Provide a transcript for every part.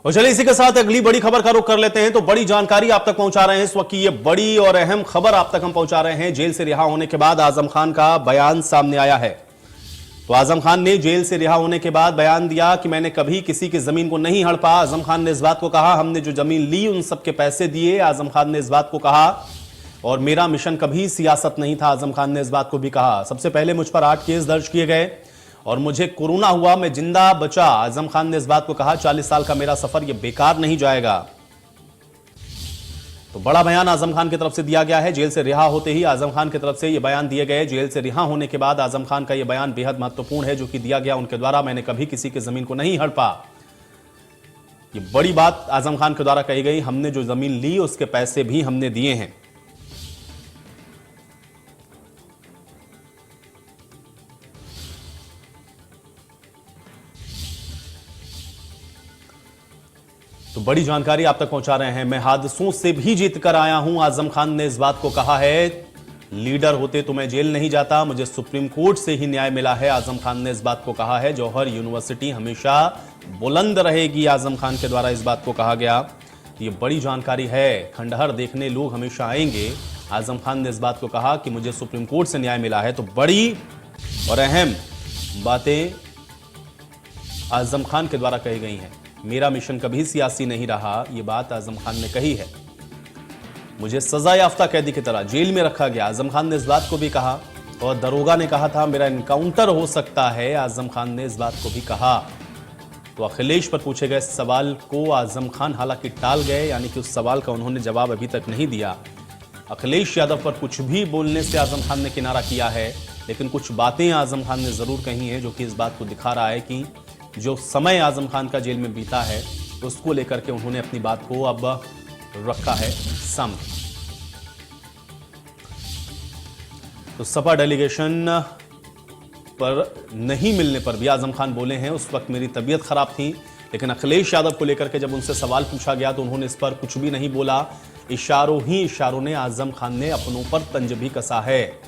और चलिए इसी के साथ अगली बड़ी खबर का रुख कर लेते हैं। तो बड़ी जानकारी आप तक पहुंचा रहे हैं इस वक्त की ये बड़ी और अहम खबर आप तक हम पहुंचा रहे हैं। जेल से रिहा होने के बाद आजम खान का बयान सामने आया है। तो आजम खान ने जेल से रिहा होने के बाद बयान दिया कि मैंने कभी किसी की जमीन को नहीं हड़पा। आजम खान ने इस बात को कहा, हमने जो जमीन ली उन सबके पैसे दिए। आजम खान ने इस बात को कहा और मेरा मिशन कभी सियासत नहीं था। आजम खान ने इस बात को भी कहा। सबसे पहले मुझ पर 8 केस दर्ज किए गए और मुझे कोरोना हुआ, मैं जिंदा बचा। आजम खान ने इस बात को कहा, 40 साल का मेरा सफर यह बेकार नहीं जाएगा। तो बड़ा बयान आजम खान की तरफ से दिया गया है। जेल से रिहा होते ही आजम खान की तरफ से यह बयान दिए गए। जेल से रिहा होने के बाद आजम खान का यह बयान बेहद महत्वपूर्ण है जो कि दिया गया उनके द्वारा। मैंने कभी किसी की जमीन को नहीं हड़पा। यह बड़ी बात आजम खान के द्वारा कही गई। हमने जो जमीन ली उसके पैसे भी हमने दिए हैं। तो बड़ी जानकारी आप तक पहुंचा रहे हैं। मैं हादसों से भी जीत कर आया हूं, आजम खान ने इस बात को कहा है। लीडर होते तो मैं जेल नहीं जाता, मुझे सुप्रीम कोर्ट से ही न्याय मिला है। आजम खान ने इस बात को कहा है। जौहर यूनिवर्सिटी हमेशा बुलंद रहेगी, आजम खान के द्वारा इस बात को कहा गया। ये बड़ी जानकारी है। खंडहर देखने लोग हमेशा आएंगे। आजम खान ने इस बात को कहा कि मुझे सुप्रीम कोर्ट से न्याय मिला है। तो बड़ी और अहम बातें आजम खान के द्वारा कही गई हैं। मेरा मिशन कभी सियासी नहीं रहा, यह बात आजम खान ने कही है। मुझे सजा याफ्ता कैदी की तरह जेल में रखा गया, आजम खान ने इस बात को भी कहा। और दरोगा ने कहा था मेरा इनकाउंटर हो सकता है, आजम खान ने इस बात को भी कहा। तो अखिलेश पर पूछे गए सवाल को आजम खान हालांकि टाल गए, यानी कि उस सवाल का उन्होंने जवाब अभी तक नहीं दिया। अखिलेश यादव पर कुछ भी बोलने से आजम खान ने किनारा किया है, लेकिन कुछ बातें आजम खान ने जरूर कही हैं जो कि इस बात को दिखा रहा है कि जो समय आजम खान का जेल में बीता है उसको लेकर के उन्होंने अपनी बात को अब रखा है सामने। तो सपा डेलीगेशन पर नहीं मिलने पर भी आजम खान बोले हैं, उस वक्त मेरी तबीयत खराब थी। लेकिन अखिलेश यादव को लेकर के जब उनसे सवाल पूछा गया तो उन्होंने इस पर कुछ भी नहीं बोला। इशारों ही इशारों ने आजम खान ने अपनों पर तंज भी कसा है।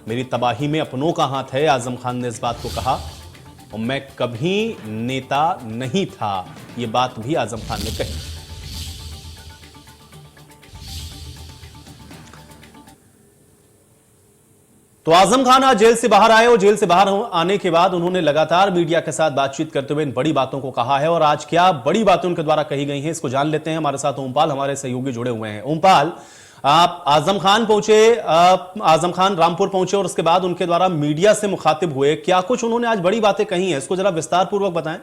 मेरी तबाही में अपनों का हाथ है, आजम खान ने इस बात को कहा। और मैं कभी नेता नहीं था, यह बात भी आजम खान ने कही। तो आजम खान आज जेल से बाहर आए और जेल से बाहर आने के बाद उन्होंने लगातार मीडिया के साथ बातचीत करते हुए इन बड़ी बातों को कहा है। और आज क्या बड़ी बातें उनके द्वारा कही गई हैं इसको जान लेते हैं। हमारे साथ ओमपाल हमारे सहयोगी जुड़े हुए हैं। ओमपाल, आप आजम खान पहुंचे, आजम खान रामपुर पहुंचे और उसके बाद उनके द्वारा मीडिया से मुखातिब हुए, क्या कुछ उन्होंने आज बड़ी बातें कही हैं इसको जरा विस्तार पूर्वक बताएं।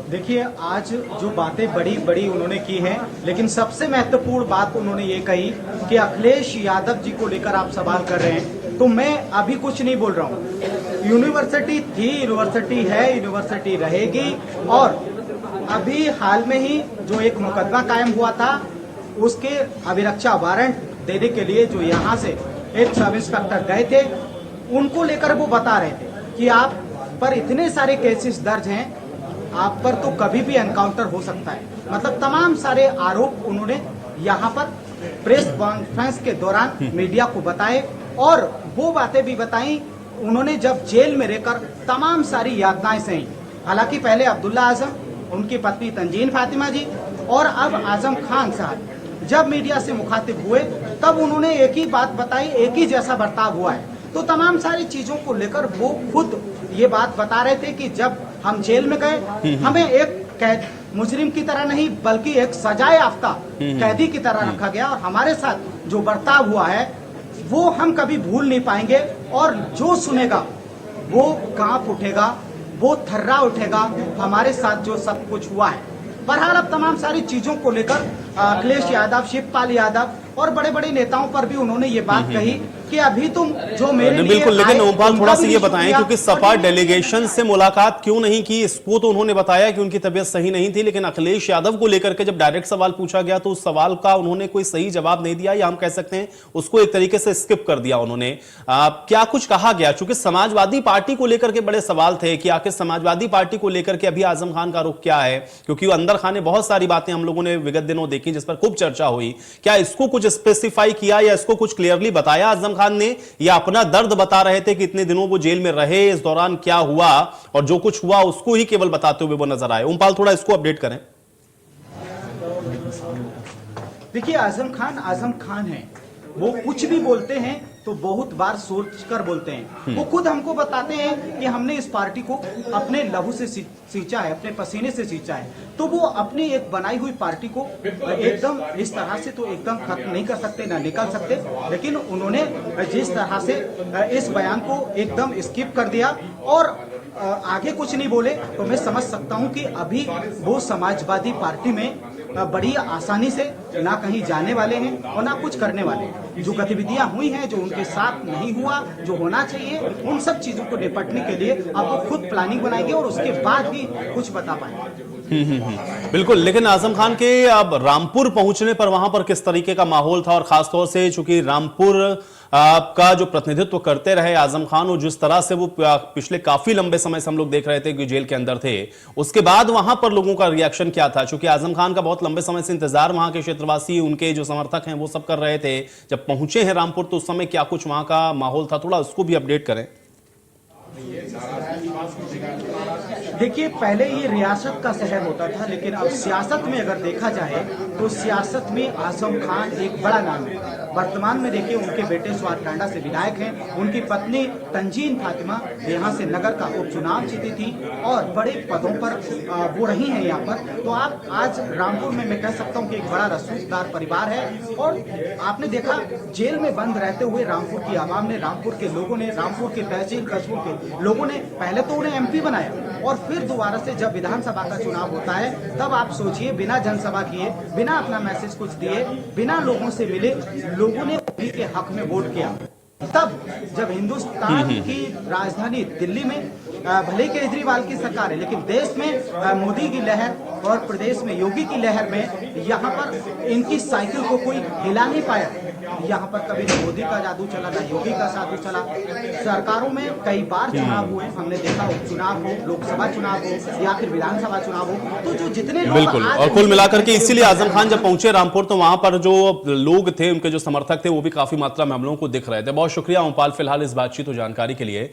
देखिए, आज जो बातें बड़ी बड़ी उन्होंने की हैं, लेकिन सबसे महत्वपूर्ण बात उन्होंने ये कही कि अखिलेश यादव जी को लेकर आप सवाल कर रहे हैं, तो मैं अभी कुछ नहीं बोल रहा हूँ। यूनिवर्सिटी थी, यूनिवर्सिटी है, यूनिवर्सिटी रहेगी। और अभी हाल में ही जो एक मुकदमा कायम हुआ था उसके अभिरक्षा वारंट देने के लिए जो यहाँ से एक सब इंस्पेक्टर गए थे, उनको लेकर वो बता रहे थे कि आप पर इतने सारे केसेस दर्ज हैं, आप पर तो कभी भी एनकाउंटर हो सकता है। मतलब तमाम सारे आरोप उन्होंने यहाँ पर प्रेस कॉन्फ्रेंस के दौरान मीडिया को बताए। और वो बातें भी बताई उन्होंने जब जेल में रहकर तमाम सारी यातनाएं सही। हालांकि पहले अब्दुल्ला आजम, उनकी पत्नी तंजीन फातिमा जी और अब आजम खान साहब जब मीडिया से मुखातिब हुए तब उन्होंने एक ही बात बताई, एक ही जैसा बर्ताव हुआ है। तो तमाम सारी चीजों को लेकर वो खुद ये बात बता रहे थे कि जब हम जेल में गए हमें एक कैद मुजरिम की तरह नहीं बल्कि एक सजाए याफ्ता कैदी की तरह रखा गया। और हमारे साथ जो बर्ताव हुआ है वो हम कभी भूल नहीं पाएंगे। और जो सुनेगा वो कांप उठेगा, वो थर्रा उठेगा हमारे साथ जो सब कुछ हुआ है। बहरहाल अब तमाम सारी चीजों को लेकर अखिलेश यादव, शिवपाल यादव और बड़े बड़े नेताओं पर भी उन्होंने ये बात कही कि अभी तुम जो मेरे लिए बिल्कुल। लेकिन ओमपाल थोड़ा सा ये बताएं, क्योंकि सपा और डेलीगेशन से मुलाकात क्यों नहीं की, इसको तो उन्होंने बताया कि उनकी तबीयत सही नहीं थी। लेकिन अखिलेश यादव को लेकर के जब डायरेक्ट सवाल पूछा गया तो उस सवाल का उन्होंने कोई सही जवाब नहीं दिया, या हम कह सकते हैं उसको एक तरीके से स्किप कर दिया उन्होंने। क्या कुछ कहा गया? चूंकि समाजवादी पार्टी को लेकर के बड़े सवाल थे कि आखिर समाजवादी पार्टी को लेकर के अभी आजम खान का रुख क्या है, क्योंकि अंदर खाने बहुत सारी बातें हम लोगों ने विगत दिनों देखी की, जिस पर खूब चर्चा हुई, क्या इसको कुछ स्पेसिफाई किया या इसको कुछ क्लियरली बताया आजम खान ने, या अपना दर्द बता रहे थे कि इतने दिनों वो जेल में रहे, इस दौरान क्या हुआ और जो कुछ हुआ उसको ही केवल बताते हुए वो नजर आए? ओमपाल, थोड़ा इसको अपडेट करें। देखिए, आजम खान है, वो कुछ भी बोलते हैं तो बहुत बार सोच कर बोलते हैं। वो खुद हमको बताते हैं कि हमने इस पार्टी को अपने लहू से सींचा है, अपने पसीने से सींचा है। तो वो अपनी एक बनाई हुई पार्टी को एकदम इस तरह से तो एकदम खत्म नहीं कर सकते, ना निकल सकते। लेकिन उन्होंने जिस तरह से इस बयान को एकदम स्किप कर दिया और आगे कुछ नहीं बोले, तो मैं समझ सकता हूं कि अभी वो समाजवादी पार्टी में बड़ी आसानी से ना कहीं जाने वाले हैं और ना कुछ करने वाले हैं। जो गतिविधियां हुई हैं, जो उनके साथ नहीं हुआ, जो होना चाहिए, उन सब चीजों को निपटने के लिए अब वो खुद प्लानिंग बनाएंगे और उसके बाद ही कुछ बता पाएंगे। बिल्कुल, लेकिन आजम खान के अब रामपुर पहुंचने पर वहां पर किस तरीके का माहौल था, और खासतौर से चूंकि रामपुर का जो प्रतिनिधित्व करते रहे आजम खान, और जिस तरह से वो पिछले काफी लंबे समय से हम लोग देख रहे थे कि जेल के अंदर थे, उसके बाद वहां पर लोगों का रिएक्शन क्या था? चूंकि आजम खान का बहुत लंबे समय से इंतजार वहां के क्षेत्रवासी, उनके जो समर्थक हैं वो सब कर रहे थे, जब पहुंचे हैं रामपुर तो उस समय क्या कुछ वहां का माहौल था, थोड़ा उसको भी अपडेट करें। देखिए, पहले ये रियासत का शहर होता था, लेकिन अब सियासत में अगर देखा जाए तो सियासत में आजम खान एक बड़ा नाम है। वर्तमान में देखिए, उनके बेटे स्वाद टांडा से विधायक हैं, उनकी पत्नी तंजीन फातिमा यहाँ से नगर का उपचुनाव जीती थी और बड़े पदों पर वो रही हैं यहाँ पर। तो आप आज रामपुर में मैं कह सकता हूँ कि एक बड़ा रसूखदार परिवार है। और आपने देखा, जेल में बंद रहते हुए रामपुर की आवाम ने, रामपुर के लोगों ने, रामपुर के तहसील कस्बों के लोगों ने पहले तो उन्हें MP बनाया और फिर दोबारा से जब विधानसभा का चुनाव होता है तब आप सोचिए, बिना जनसभा किए, बिना अपना मैसेज कुछ दिए, बिना लोगों से मिले, लोगों ने मोदी के हक में वोट किया। तब जब हिंदुस्तान की राजधानी दिल्ली में भले केजरीवाल की सरकार है, लेकिन देश में मोदी की लहर और प्रदेश में योगी की लहर में यहाँ पर इनकी साइकिल को कोई हिला नहीं पाया। यहाँ पर कभी न मोदी का जादू चला, ना योगी का जादू चला। सरकारों में कई बार चुनाव हुए, हमने देखा, उपचुनाव हो, लोकसभा चुनाव हो या फिर विधानसभा चुनाव हो, तो जो जितने बिल्कुल, और कुल मिलाकर के इसीलिए आजम खान जब पहुंचे रामपुर तो वहां पर जो लोग थे, उनके जो समर्थक थे, वो भी काफी मात्रा में हम लोगों को दिख रहे थे। बहुत शुक्रिया ओमपाल फिलहाल इस बातचीत और जानकारी के लिए।